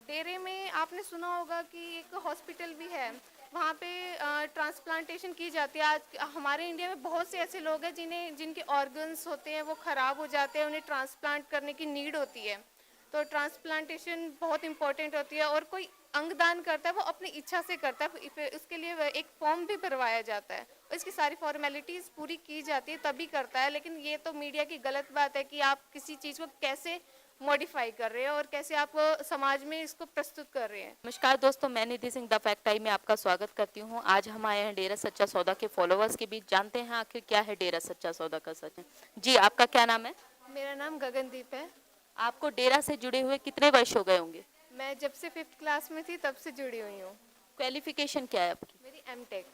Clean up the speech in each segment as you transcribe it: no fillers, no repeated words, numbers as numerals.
डेरे में आपने सुना होगा कि एक हॉस्पिटल भी है, वहाँ पे ट्रांसप्लांटेशन की जाती है। आज हमारे इंडिया में बहुत से ऐसे लोग हैं जिनके ऑर्गन्स होते हैं वो ख़राब हो जाते हैं, उन्हें ट्रांसप्लांट करने की नीड होती है। तो ट्रांसप्लांटेशन बहुत इंपॉर्टेंट होती है, और कोई अंग दान करता है वो अपनी इच्छा से करता है, फिर उसके लिए एक फॉर्म भी भरवाया जाता है, इसकी सारी फॉर्मेलिटीज़ पूरी की जाती है तभी करता है। लेकिन ये तो मीडिया की गलत बात है कि आप किसी चीज़ को कैसे मॉडिफाई कर रहे हैं और कैसे आप समाज में इसको प्रस्तुत कर रहे हैं। नमस्कार दोस्तों, मैं निधि सिंह द फैक्ट टाइम में आपका स्वागत करती हूँ। आज हम आए हैं डेरा सच्चा सौदा के फॉलोअर्स के बीच, जानते हैं आखिर क्या है डेरा सच्चा सौदा का सच है। जी, आपका क्या नाम है? मेरा नाम गगनदीप है। आपको डेरा से जुड़े हुए कितने वर्ष हो गए होंगे? मैं जब से 5th क्लास में थी तब से जुड़ी हुई हूँ। क्वालिफिकेशन क्या है आपकी? मेरी एमटेक।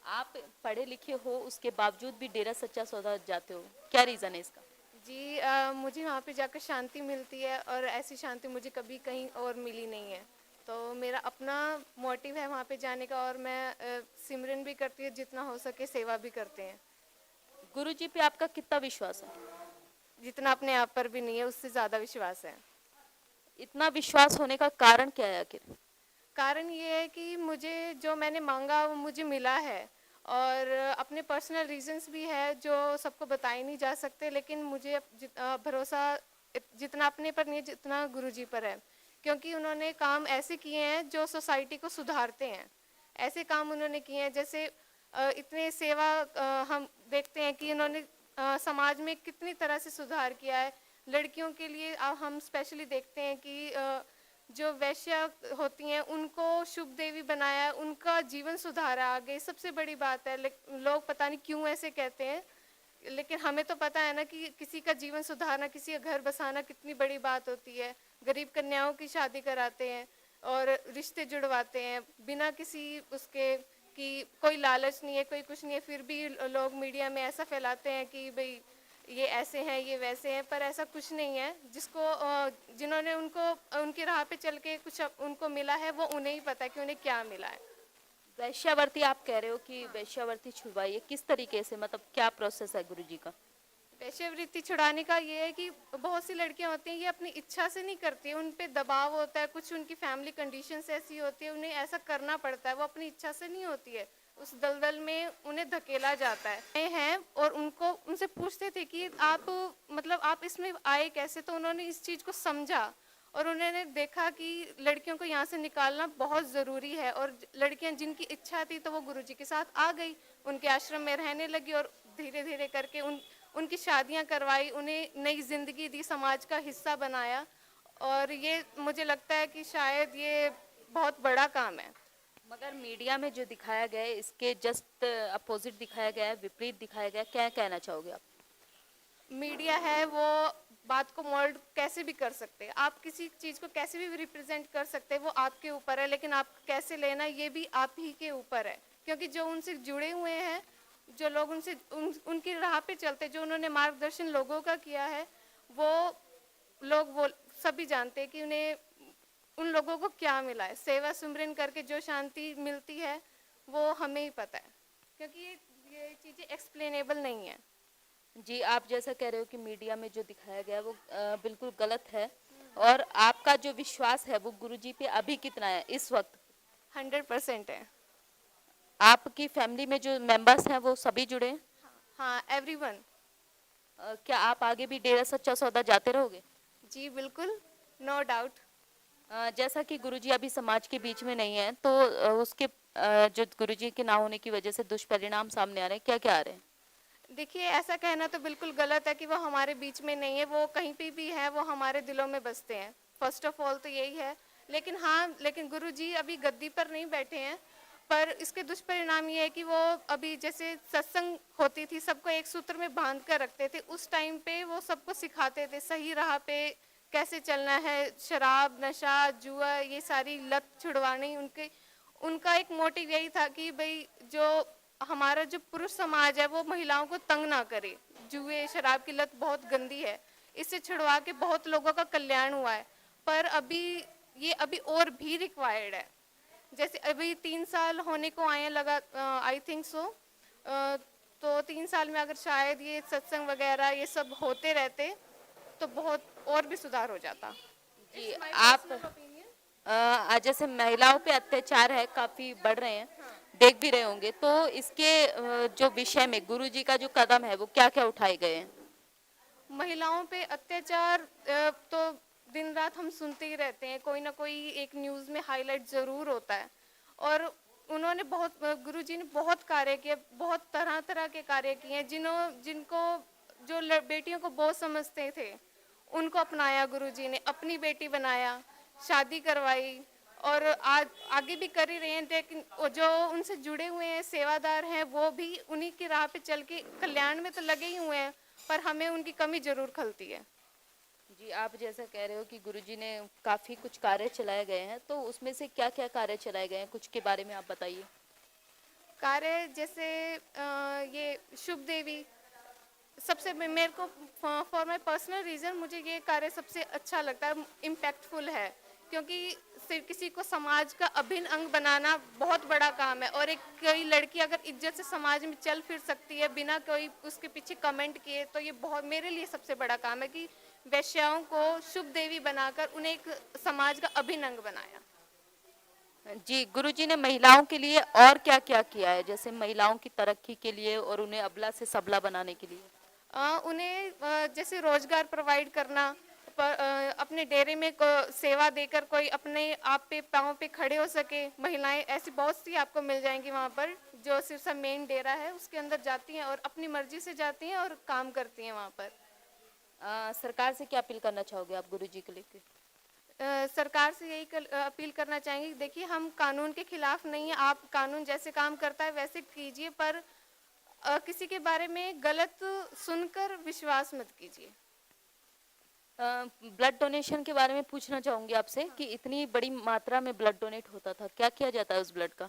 आप पढ़े लिखे हो, उसके बावजूद भी डेरा सच्चा सौदा जाते हो, क्या रीज़न है इसका? जी, मुझे वहाँ पे जाकर शांति मिलती है, और ऐसी शांति मुझे कभी कहीं और मिली नहीं है। तो मेरा अपना मोटिव है वहाँ पे जाने का, और मैं सिमरन भी करती है, जितना हो सके सेवा भी करते हैं। गुरु जी पे आपका कितना विश्वास है? जितना अपने आप पर भी नहीं है, उससे ज़्यादा विश्वास है। इतना विश्वास होने का कारण क्या है आखिर? कारण ये है कि मुझे जो मैंने मांगा वो मुझे मिला है, और अपने पर्सनल रीजंस भी है जो सबको बताए नहीं जा सकते, लेकिन मुझे भरोसा जितना अपने पर नहीं है जितना गुरुजी पर है, क्योंकि उन्होंने काम ऐसे किए हैं जो सोसाइटी को सुधारते हैं। ऐसे काम उन्होंने किए हैं, जैसे इतने सेवा हम देखते हैं कि उन्होंने समाज में कितनी तरह से सुधार किया है। लड़कियों के लिए हम स्पेशली देखते हैं कि जो वैश्या होती हैं उनको शुभ देवी बनाया, उनका जीवन सुधारा आगे, सबसे बड़ी बात है। लोग पता नहीं क्यों ऐसे कहते हैं, लेकिन हमें तो पता है ना कि किसी का जीवन सुधारना, किसी का घर बसाना कितनी बड़ी बात होती है। गरीब कन्याओं की शादी कराते हैं और रिश्ते जुड़वाते हैं बिना किसी उसके कि कोई लालच नहीं है, कोई कुछ नहीं है, फिर भी लोग मीडिया में ऐसा फैलाते हैं कि भाई ये ऐसे हैं, ये वैसे हैं, पर ऐसा कुछ नहीं है। जिन्होंने उनको उनकी राह पे चल के कुछ उनको मिला है, वो उन्हें ही पता है कि उन्हें क्या मिला है। वैश्यावृत्ति आप कह रहे हो कि वैश्यावृत्ति छुड़वाइए, किस तरीके से, मतलब क्या प्रोसेस है गुरु जी का? वैश्यवृत्ति छुड़ाने का ये है कि बहुत सी लड़कियां होती हैं, ये अपनी इच्छा से नहीं करती है, उन पे दबाव होता है, कुछ उनकी फैमिली कंडीशंस ऐसी होती है, उन्हें ऐसा करना पड़ता है, वो अपनी इच्छा से नहीं होती है, उस दलदल में उन्हें धकेला जाता है। और उनको उनसे पूछते थे कि आप मतलब आप इसमें आए कैसे, तो उन्होंने इस चीज़ को समझा, और उन्होंने देखा कि लड़कियों को यहाँ से निकालना बहुत ज़रूरी है। और लड़कियाँ जिनकी इच्छा थी तो वो गुरुजी के साथ आ गई, उनके आश्रम में रहने लगी, और धीरे धीरे करके उनकी शादियां करवाई, उन्हें नई जिंदगी दी, समाज का हिस्सा बनाया। और ये मुझे लगता है कि शायद ये बहुत बड़ा काम है। मगर मीडिया में जो दिखाया गया है इसके जस्ट अपोजिट दिखाया गया है, विपरीत दिखाया गया है, क्या कहना चाहोगे आप? मीडिया है वो बात को मोल्ड कैसे भी कर सकते हैं, आप किसी चीज़ को कैसे भी रिप्रेजेंट कर सकते हैं, वो आपके ऊपर है, लेकिन आप कैसे लेना ये भी आप ही के ऊपर है। क्योंकि जो उनसे जुड़े हुए हैं, जो लोग उनकी राह पे चलते, जो उन्होंने मार्गदर्शन लोगों का किया है, वो सभी जानते हैं कि उन्हें उन लोगों को क्या मिला है। सेवा सुमरन करके जो शांति मिलती है वो हमें ही पता है, क्योंकि ये चीज़ें एक्सप्लेनेबल नहीं है। जी, आप जैसा कह रहे हो कि मीडिया में जो दिखाया गया है वो बिल्कुल गलत है, और आपका जो विश्वास है वो गुरुजी पे अभी कितना है इस वक्त? 100% है। आपकी फैमिली में जो मेंबर्स हैं वो सभी जुड़े हैं? हाँ, एवरीवन। क्या आप आगे भी डेरा सच्चा सौदा जाते रहोगे? जी बिल्कुल, नो डाउट। जैसा कि गुरुजी अभी समाज के बीच में नहीं है, तो उसके जो गुरुजी के ना होने की वजह से दुष्परिणाम सामने आ रहे हैं, क्या क्या आ रहे हैं? देखिए, ऐसा कहना तो बिल्कुल गलत है कि वो हमारे बीच में नहीं है, वो कहीं पे भी है, वो हमारे दिलों में बसते हैं। फर्स्ट ऑफ ऑल तो यही है। लेकिन हाँ, लेकिन गुरुजी अभी गद्दी पर नहीं बैठे हैं, पर इसके दुष्परिणाम ये है कि वो अभी जैसे सत्संग होती थी, सबको एक सूत्र में बांध कर रखते थे, उस टाइम पे वो सबको सिखाते थे सही राह पे कैसे चलना है। शराब, नशा, जुआ, ये सारी लत छुड़वानी उनका एक मोटिव यही था कि भाई जो हमारा जो पुरुष समाज है वो महिलाओं को तंग ना करे। जुए, शराब की लत बहुत गंदी है, इससे छुड़वा के बहुत लोगों का कल्याण हुआ है, पर अभी और भी रिक्वायर्ड है। जैसे अभी 3 साल होने को आए हैं लगा, आई थिंक सो, तो 3 साल में अगर शायद ये सत्संग वगैरह ये सब होते रहते तो बहुत और भी सुधार हो जाता। जी आप आज जैसे महिलाओं पे अत्याचार है काफी बढ़ रहे हैं, देख भी रहे होंगे, तो इसके जो विषय में गुरुजी का जो कदम है वो क्या क्या उठाए गए हैं? महिलाओं पे अत्याचार तो दिन रात हम सुनते ही रहते हैं, कोई ना कोई एक न्यूज़ में हाईलाइट ज़रूर होता है। और उन्होंने गुरुजी ने बहुत कार्य किए, बहुत तरह तरह के कार्य किए हैं। जिनको जो बेटियों को बोझ समझते थे उनको अपनाया, गुरुजी ने अपनी बेटी बनाया, शादी करवाई और आज आगे भी कर ही रहे हैं। लेकिन वो जो उनसे जुड़े हुए हैं सेवादार हैं वो भी उन्हीं की राह पे चल के कल्याण में तो लगे ही हुए हैं, पर हमें उनकी कमी जरूर खलती है। जी आप जैसा कह रहे हो कि गुरुजी ने काफी कुछ कार्य चलाए गए हैं, तो उसमें से क्या क्या कार्य चलाए गए हैं, कुछ के बारे में आप बताइए। कार्य जैसे ये शुभ देवी, सबसे मेरे को फॉर माई पर्सनल रीज़न मुझे ये कार्य सबसे अच्छा लगता है, इम्पैक्टफुल है। क्योंकि सिर्फ किसी को समाज का अभिन्न अंग बनाना बहुत बड़ा काम है। और एक कोई लड़की अगर इज्जत से समाज में चल फिर सकती है बिना कोई उसके पीछे कमेंट किए, तो ये बहुत मेरे लिए सबसे बड़ा काम है कि वैश्याओं को शुभ देवी बनाकर उन्हें एक समाज का अभिन्न अंग बनाया। जी गुरुजी ने महिलाओं के लिए और क्या क्या किया है, जैसे महिलाओं की तरक्की के लिए और उन्हें अबला से सबला बनाने के लिए? उन्हें जैसे रोजगार प्रोवाइड करना, अपने डेरे में सेवा देकर कोई अपने आप पे पाँव पे खड़े हो सके। महिलाएं ऐसी बहुत सी आपको मिल जाएंगी वहाँ पर, जो सिरसा मेन डेरा है उसके अंदर जाती हैं और अपनी मर्जी से जाती हैं और काम करती हैं वहाँ पर। सरकार से क्या अपील करना चाहोगे आप गुरुजी के लिए? सरकार से यही अपील करना चाहेंगे कि देखिए हम कानून के खिलाफ नहीं है, आप कानून जैसे काम करता है वैसे कीजिए, पर किसी के बारे में गलत सुनकर विश्वास मत कीजिए। ब्लड डोनेशन के बारे में पूछना चाहूंगी आपसे कि इतनी बड़ी मात्रा में ब्लड डोनेट होता था, क्या किया जाता है उस ब्लड का?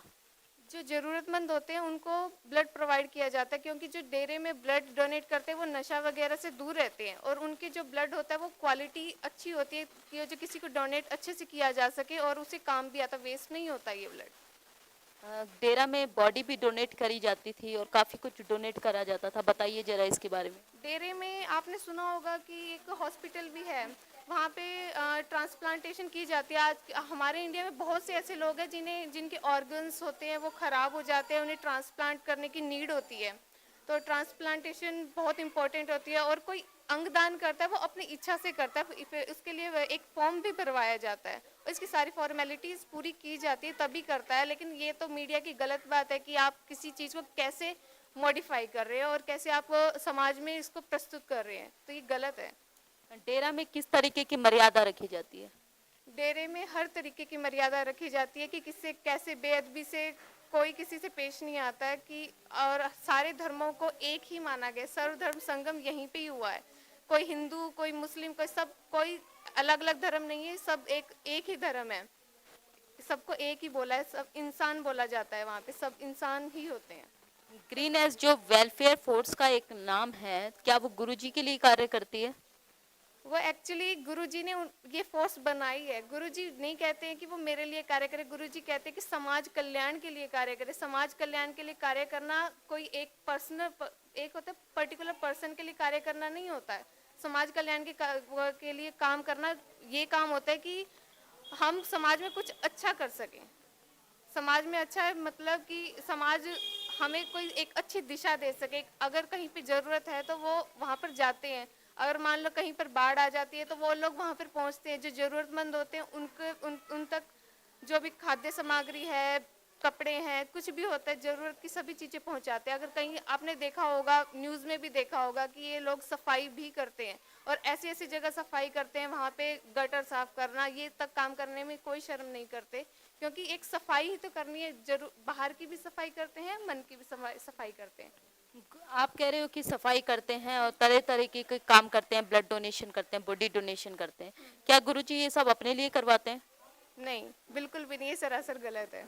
जो ज़रूरतमंद होते हैं उनको ब्लड प्रोवाइड किया जाता है, क्योंकि जो डेरे में ब्लड डोनेट करते हैं वो नशा वगैरह से दूर रहते हैं और उनके जो ब्लड होता है वो क्वालिटी अच्छी होती है कि जो किसी को डोनेट अच्छे से किया जा सके और उसे काम भी आता, वेस्ट नहीं होता ये ब्लड। डेरा में बॉडी भी डोनेट करी जाती थी और काफी कुछ डोनेट करा जाता था, बताइए जरा इसके बारे में। डेरे में आपने सुना होगा कि एक हॉस्पिटल भी है, वहाँ पे ट्रांसप्लांटेशन की जाती है। आज हमारे इंडिया में बहुत से ऐसे लोग हैं जिनके ऑर्गन्स होते हैं वो ख़राब हो जाते हैं, उन्हें ट्रांसप्लांट करने की नीड होती है। तो ट्रांसप्लांटेशन बहुत इंपॉर्टेंट होती है और कोई अंगदान करता है वो अपनी इच्छा से करता है, फिर उसके लिए एक फॉर्म भी भरवाया जाता है और इसकी सारी फॉर्मेलिटीज़ पूरी की जाती है तभी करता है। लेकिन ये तो मीडिया की गलत बात है कि आप किसी चीज़ को कैसे मॉडिफाई कर रहे हैं और कैसे आप समाज में इसको प्रस्तुत कर रहे हैं, तो ये गलत है। डेरा में किस तरीके की मर्यादा रखी जाती है? डेरे में हर तरीके की मर्यादा रखी जाती है कि किससे कैसे बेअदबी से कोई किसी से पेश नहीं आता है कि, और सारे धर्मों को एक ही माना गया, सर्वधर्म संगम यहीं पे ही हुआ है। कोई हिंदू, कोई मुस्लिम, कोई अलग अलग धर्म नहीं है, सब एक ही धर्म है। सबको एक ही बोला है, सब इंसान बोला जाता है, वहाँ पे सब इंसान ही होते हैं। ग्रीन एज जो वेलफेयर फोर्स का एक नाम है, क्या वो गुरुजी के लिए कार्य करती है? वो एक्चुअली गुरुजी ने ये फोर्स बनाई है। गुरुजी नहीं कहते हैं कि वो मेरे लिए कार्य करे, गुरुजी कहते हैं कि समाज कल्याण के लिए कार्य करे। समाज कल्याण के लिए कार्य करना कोई एक होता है पर्टिकुलर पर्सन के लिए कार्य करना नहीं होता है। समाज कल्याण के लिए काम करना ये काम होता है कि हम समाज में कुछ अच्छा कर सकें। समाज में अच्छा है मतलब कि समाज हमें कोई एक अच्छी दिशा दे सके। अगर कहीं पे ज़रूरत है तो वो वहाँ पर जाते हैं। अगर मान लो कहीं पर बाढ़ आ जाती है तो वो लोग वहाँ पर पहुँचते हैं, जो ज़रूरतमंद होते हैं उन तक जो भी खाद्य सामग्री है, कपड़े हैं, कुछ भी होता है, ज़रूरत की सभी चीज़ें पहुँचाते हैं। अगर कहीं आपने देखा होगा, न्यूज़ में भी देखा होगा कि ये लोग सफाई भी करते हैं और ऐसी ऐसी जगह सफाई करते हैं, वहाँ पे गटर साफ करना, ये तक काम करने में कोई शर्म नहीं करते, क्योंकि एक सफाई ही तो करनी है। जरूर बाहर की भी सफाई करते हैं, मन की भी सफाई करते हैं। आप कह रहे हो कि सफाई करते हैं और तरह तरह के काम करते हैं, ब्लड डोनेशन करते हैं, बॉडी डोनेशन करते हैं, क्या गुरुजी ये सब अपने लिए करवाते हैं? नहीं, बिल्कुल भी नहीं, ये सरासर गलत है।